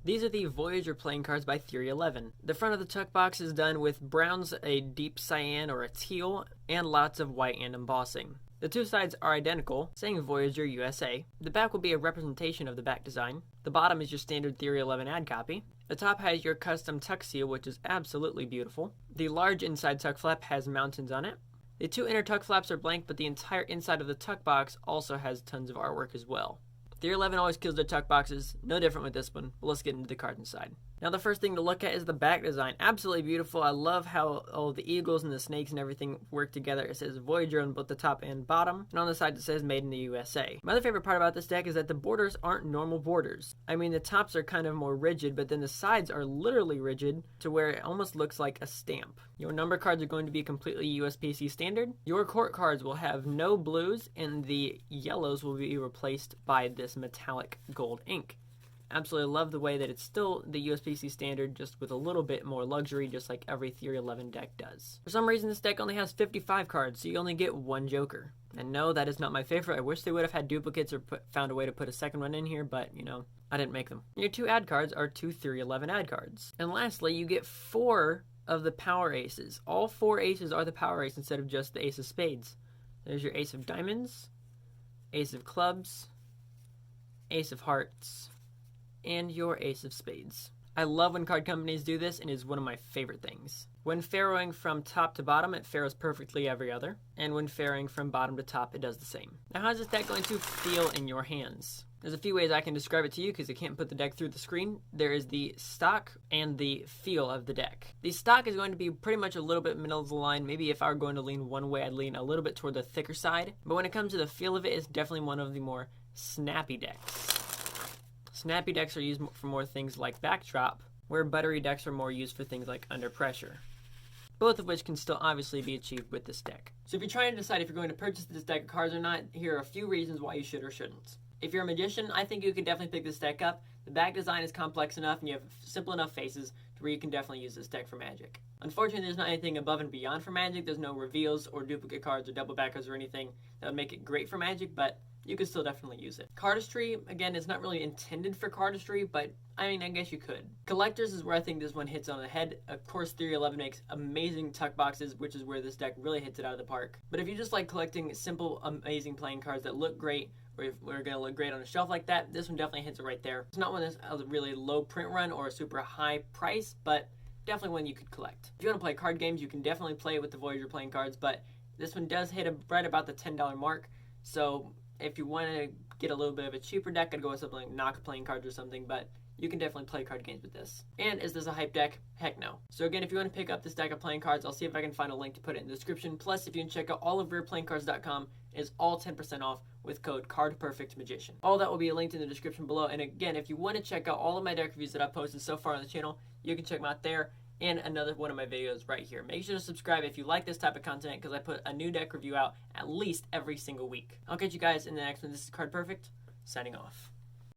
These are the Voyager playing cards by Theory 11. The front of the tuck box is done with browns, a deep cyan or a teal, and lots of white and embossing. The two sides are identical, saying Voyager USA. The back will be a representation of the back design. The bottom is your standard Theory 11 ad copy. The top has your custom tuck seal, which is absolutely beautiful. The large inside tuck flap has mountains on it. The two inner tuck flaps are blank, but the entire inside of the tuck box also has tons of artwork as well. Theory 11 always kills their tuck boxes, no different with this one, but let's get into the cards inside. Now the first thing to look at is the back design. Absolutely beautiful. I love how all the eagles and the snakes and everything work together. It says Voyager on both the top and bottom, and on the side it says Made in the USA. My other favorite part about this deck is that the borders aren't normal borders. I mean, the tops are kind of more rigid, but then the sides are literally rigid to where it almost looks like a stamp. Your number cards are going to be completely USPC standard. Your court cards will have no blues, and the yellows will be replaced by this metallic gold ink. Absolutely love the way that it's still the USPC standard, just with a little bit more luxury, just like every Theory 11 deck does. For some reason, this deck only has 55 cards, so you only get one Joker. And no, that is not my favorite. I wish they would have had duplicates or found a way to put a second one in here, but, you know, I didn't make them. Your two ad cards are two Theory 11 ad cards. And lastly, you get 4 of the power aces. All 4 aces are the power ace instead of just the ace of spades. There's your ace of diamonds, ace of clubs, ace of hearts, and your ace of spades. I love when card companies do this, and it is one of my favorite things. When farrowing from top to bottom, it farrows perfectly every other, and when farrowing from bottom to top, it does the same. Now, how is this deck going to feel in your hands? There's a few ways I can describe it to you because I can't put the deck through the screen. There is the stock and the feel of the deck. The stock is going to be pretty much a little bit middle of the line. Maybe if I were going to lean one way, I'd lean a little bit toward the thicker side. But when it comes to the feel of it, it's definitely one of the more snappy decks. Snappy decks are used for more things like backdrop, where buttery decks are more used for things like under pressure. Both of which can still obviously be achieved with this deck. So if you're trying to decide if you're going to purchase this deck of cards or not, here are a few reasons why you should or shouldn't. If you're a magician, I think you can definitely pick this deck up. The back design is complex enough and you have simple enough faces to where you can definitely use this deck for Magic. Unfortunately, there's not anything above and beyond for Magic. There's no reveals or duplicate cards or double backers or anything that would make it great for Magic, but you could still definitely use it. Cardistry, again, is not really intended for cardistry, but I mean, I guess you could. Collectors is where I think this one hits on the head. Of course, Theory 11 makes amazing tuck boxes, which is where this deck really hits it out of the park. But if you just like collecting simple, amazing playing cards that look great, or if we're going to look great on a shelf like that, this one definitely hits it right there. It's not one that's a really low print run or a super high price, but definitely one you could collect. If you want to play card games, you can definitely play with the Voyager playing cards, but this one does hit right about the $10 mark, so if you want to get a little bit of a cheaper deck, I'd go with something like Knock playing cards or something, but you can definitely play card games with this. And is this a hype deck? Heck no. So again, if you want to pick up this deck of playing cards, I'll see if I can find a link to put it in the description. Plus, if you can check out allofrareplayingcards.com, it is all 10% off with code cardperfectmagician. All that will be linked in the description below. And again, if you want to check out all of my deck reviews that I've posted so far on the channel, you can check them out there and another one of my videos right here. Make sure to subscribe if you like this type of content because I put a new deck review out at least every single week. I'll catch you guys in the next one. This is Card Perfect, signing off.